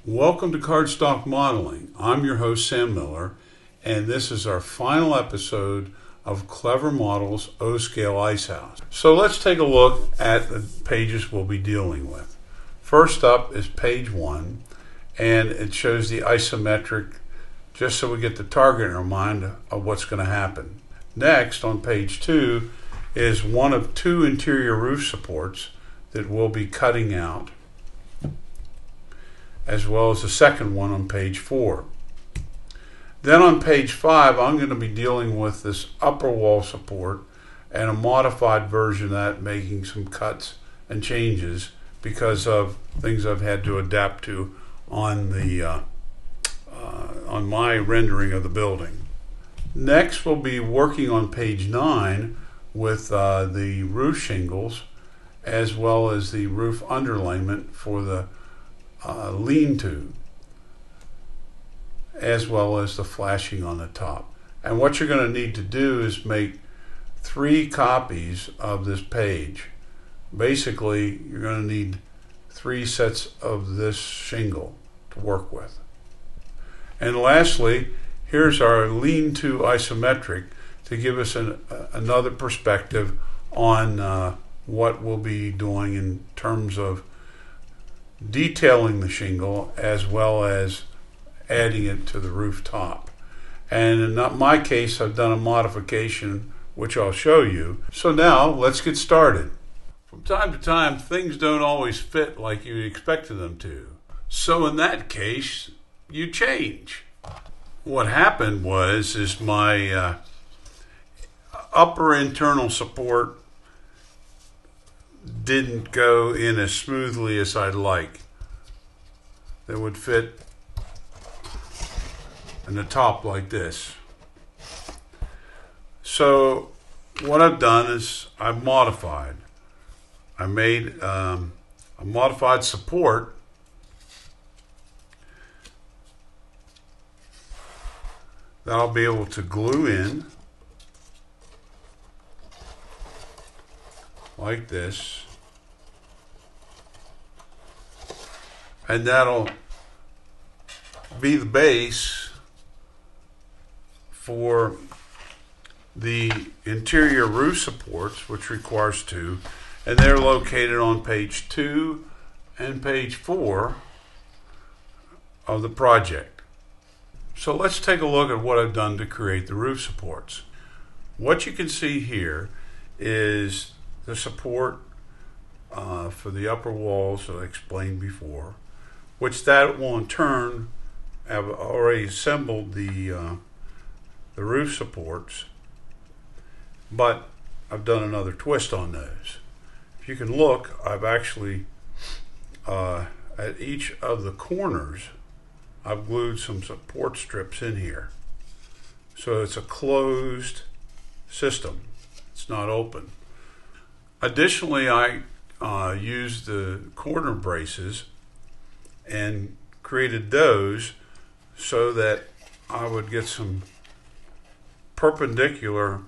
Welcome to CardStock Modeling. I'm your host, Sam Miller, and this is our final episode of Clever Models O-Scale Icehouse. So let's take a look at the pages we'll be dealing with. First up is page 1, and it shows the isometric, just so we get the target in our mind of what's going to happen. Next, on page 2, is one of 2 interior roof supports that we'll be cutting out, as well as the second one on page 4. Then on page 5, I'm going to be dealing with this upper wall support and a modified version of that, making some cuts and changes because of things I've had to adapt to on the on my rendering of the building. Next, we'll be working on page 9 with the roof shingles, as well as the roof underlayment for the lean-to, as well as the flashing on the top. And what you're going to need to do is make 3 copies of this page. Basically, you're going to need 3 sets of this shingle to work with. And lastly, here's our lean-to isometric to give us another perspective on what we'll be doing in terms of detailing the shingle as well as adding it to the rooftop. And in my case, I've done a modification which I'll show you. So now let's get started. From time to time, things don't always fit like you expected them to. So in that case, you change. What happened is my upper internal support didn't go in as smoothly as I'd like. That would fit in the top like this. So what I've done is I've modified. I made a modified support that I'll be able to glue in like this, and that'll be the base for the interior roof supports, which requires 2, and they're located on page 2 and page 4 of the project. So let's take a look at what I've done to create the roof supports. What you can see here is the support for the upper walls that I explained before, which that will in turn have already assembled the roof supports, but I've done another twist on those. If you can look, I've actually at each of the corners I've glued some support strips in here, so it's a closed system, it's not open. Additionally, I used the corner braces and created those so that I would get some perpendicular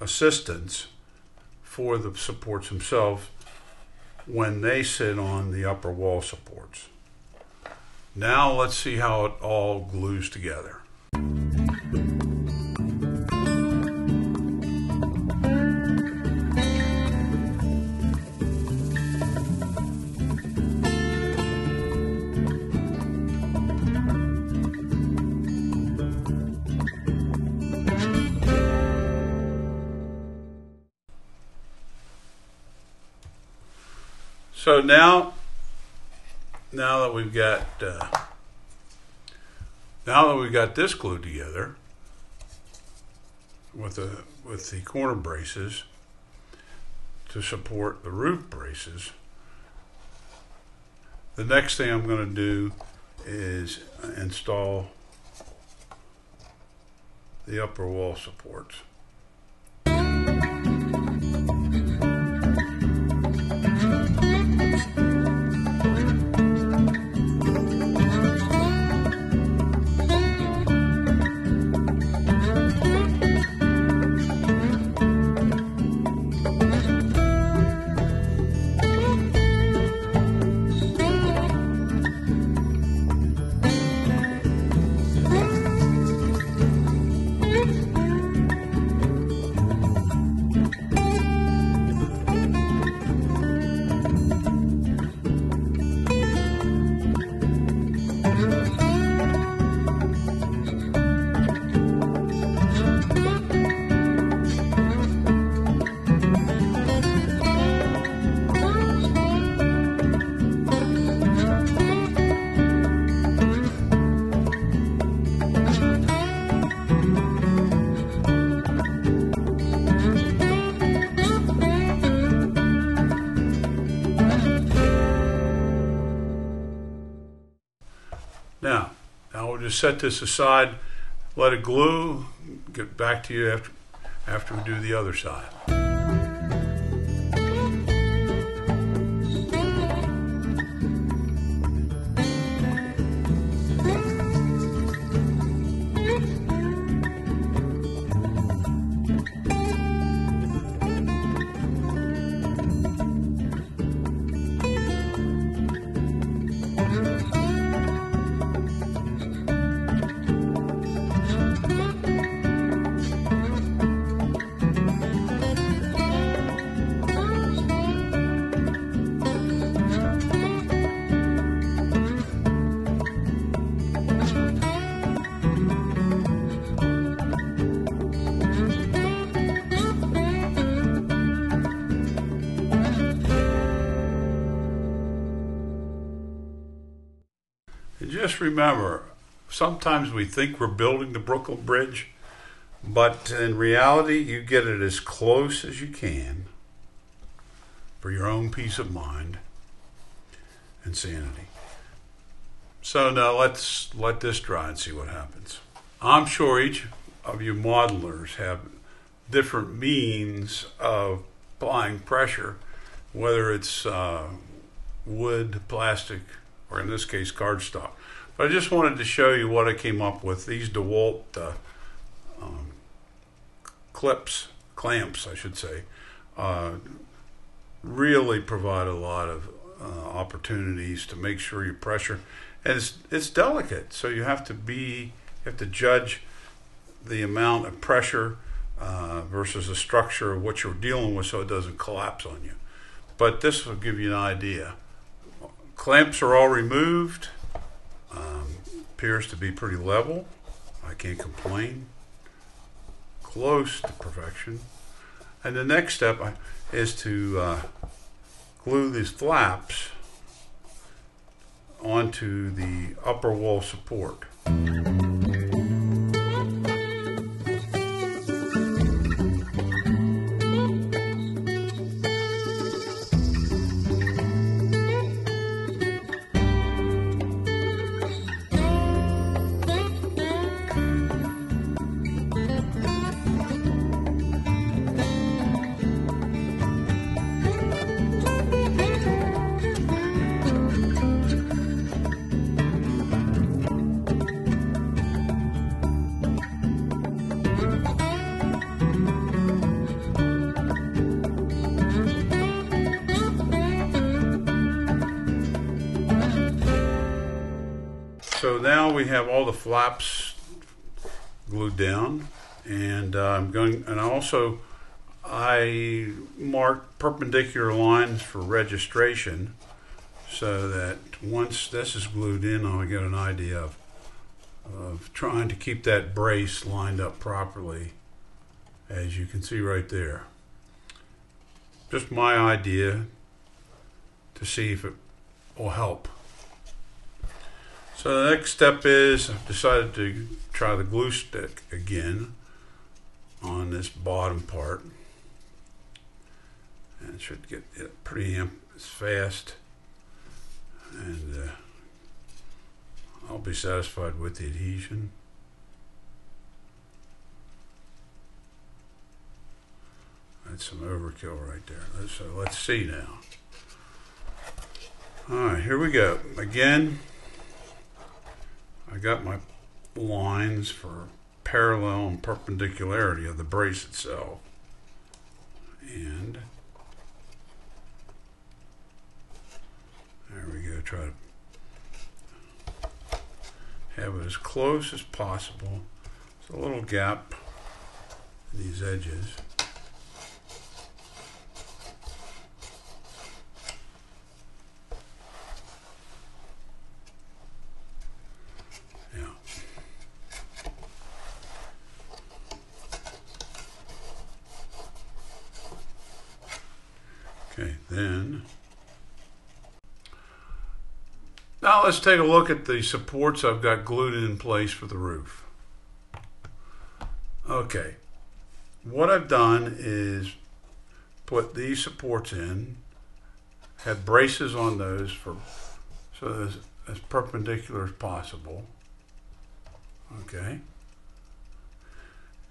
assistance for the supports themselves when they sit on the upper wall supports. Now let's see how it all glues together. So now that we've got this glued together with the corner braces to support the roof braces, the next thing I'm going to do is install the upper wall supports. just set this aside, let it glue, get back to you after we do the other side. And just remember, sometimes we think we're building the Brooklyn Bridge, but in reality, you get it as close as you can for your own peace of mind and sanity. So now let's let this dry and see what happens. I'm sure each of you modelers have different means of applying pressure, whether it's wood, plastic, or in this case, cardstock. But I just wanted to show you what I came up with. These DeWalt clamps, I should say, really provide a lot of opportunities to make sure your pressure, and it's delicate, so you have to judge the amount of pressure versus the structure of what you're dealing with, so it doesn't collapse on you. But this will give you an idea. Clamps are all removed. Appears to be pretty level. I can't complain. Close to perfection. And the next step is to glue these flaps onto the upper wall support. So now we have all the flaps glued down, and I marked perpendicular lines for registration so that once this is glued in, I'll get an idea of trying to keep that brace lined up properly, as you can see right there. Just my idea to see if it will help. So the next step is I've decided to try the glue stick again on this bottom part. And it should get it pretty fast. And I'll be satisfied with the adhesion. That's some overkill right there. So let's see now. All right, here we go. Again, I got my lines for parallel and perpendicularity of the brace itself. And there we go. Try to have it as close as possible. There's a little gap in these edges. Okay, then now let's take a look at the supports I've got glued in place for the roof. Okay, what I've done is put these supports in, have braces on those so as perpendicular as possible. Okay.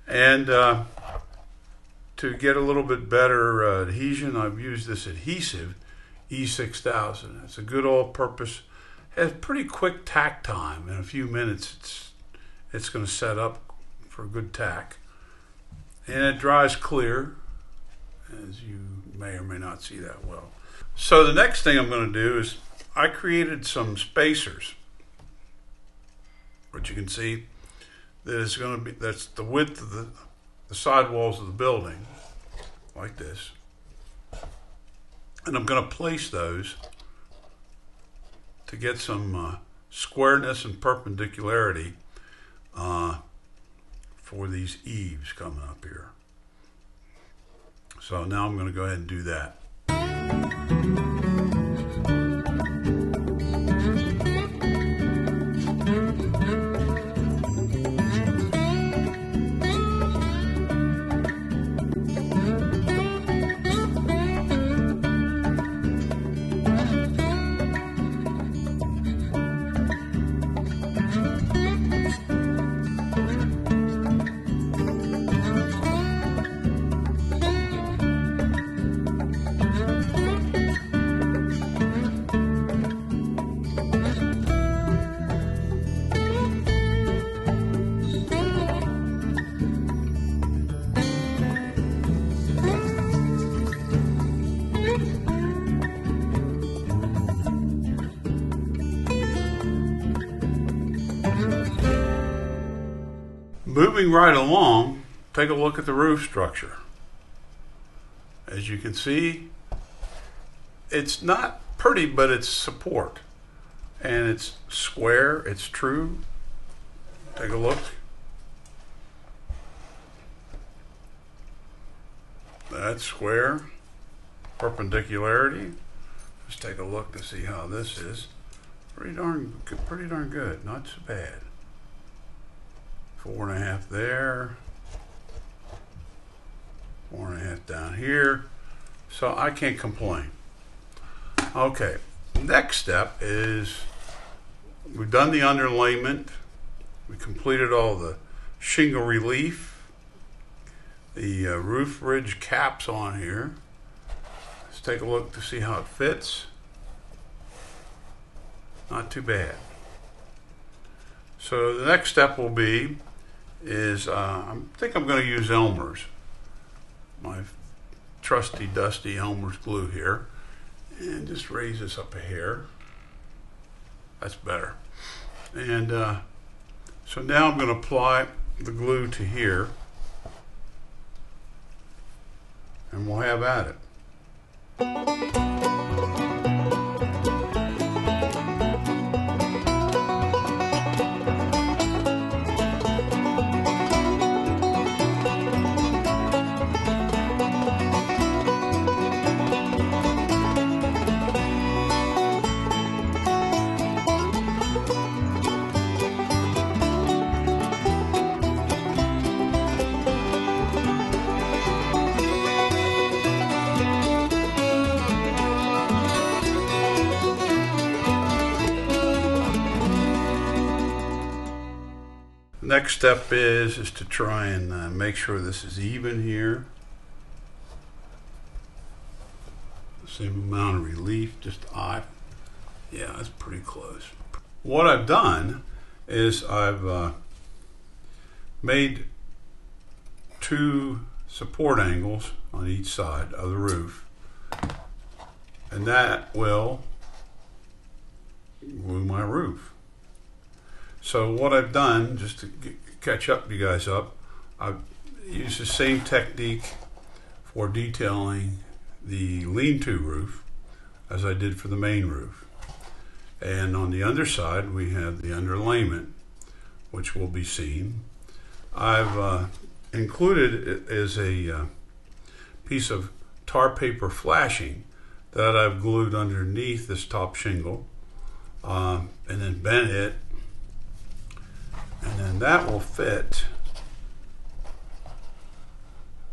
And to get a little bit better adhesion, I've used this adhesive E6000. It's a good all-purpose, has pretty quick tack time. In a few minutes it's going to set up for a good tack. And it dries clear, as you may or may not see that well. So the next thing I'm going to do is I created some spacers, which you can see that is going to be, that's the width of the side walls of the building, like this. And I'm going to place those to get some squareness and perpendicularity for these eaves coming up here. So now I'm going to go ahead and do that. Moving right along, take a look at the roof structure. As you can see, it's not pretty, but it's support. And it's square, it's true. Take a look. That's square. Perpendicularity. Let's take a look to see how this is. Pretty darn good, not so bad. 4.5 there, 4.5 down here, so I can't complain. Okay, next step is we've done the underlayment, we completed all the shingle relief, the roof ridge caps on here. Let's take a look to see how it fits. Not too bad. So the next step will be I think I'm going to use Elmer's, my trusty dusty Elmer's glue here, and just raise this up a hair. That's better. And so now I'm going to apply the glue to here, and we'll have at it. Next step is to try and make sure this is even here. Same amount of relief, just odd. Yeah, that's pretty close. What I've done is I've made 2 support angles on each side of the roof, and that will glue my roof. So what I've done, just to catch you guys up, I've used the same technique for detailing the lean-to roof as I did for the main roof. And on the underside, we have the underlayment, which will be seen. I've included it as a piece of tar paper flashing that I've glued underneath this top shingle, and then bent it. And then that will fit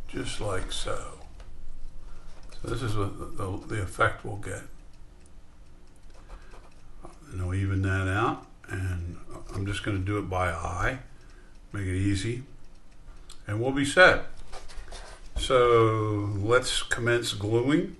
just like so. So this is what the effect we'll get. And I'll even that out, and I'm just going to do it by eye. Make it easy, and we'll be set. So let's commence gluing.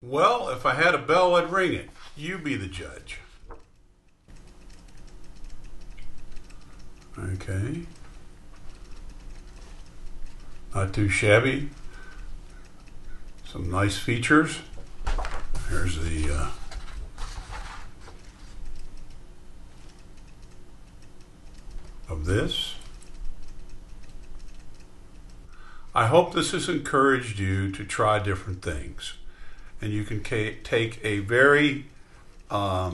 Well, if I had a bell, I'd ring it. You be the judge. Okay. Not too shabby. Some nice features. Here's the of this. I hope this has encouraged you to try different things. And you can take a very, I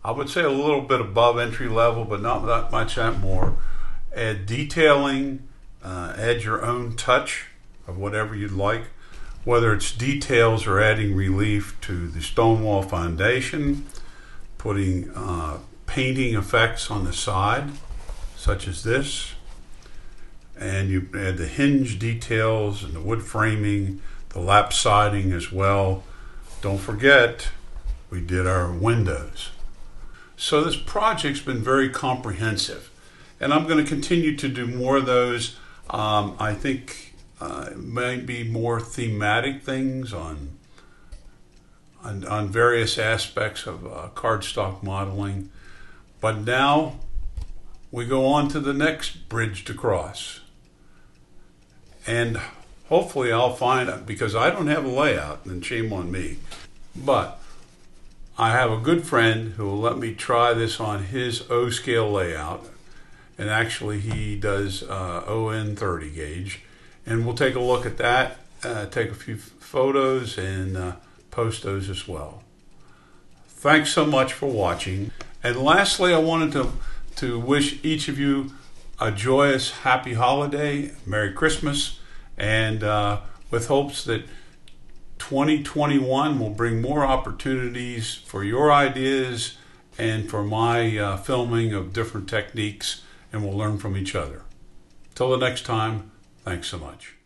would say a little bit above entry level, but not that much more. Add detailing, add your own touch of whatever you'd like, whether it's details or adding relief to the stone wall foundation, putting painting effects on the side, such as this, and you add the hinge details and the wood framing, the lap siding as well. Don't forget, we did our windows. So this project's been very comprehensive, and I'm going to continue to do more of those. I think it might be more thematic things on various aspects of cardstock modeling. But now we go on to the next bridge to cross. And hopefully I'll find it, because I don't have a layout, and shame on me. But I have a good friend who will let me try this on his O scale layout. And actually he does ON 30 gauge. And we'll take a look at that, take a few photos, and post those as well. Thanks so much for watching. And lastly, I wanted to wish each of you a joyous, happy holiday, Merry Christmas, and with hopes that 2021 will bring more opportunities for your ideas and for my filming of different techniques, and we'll learn from each other. Till the next time, thanks so much.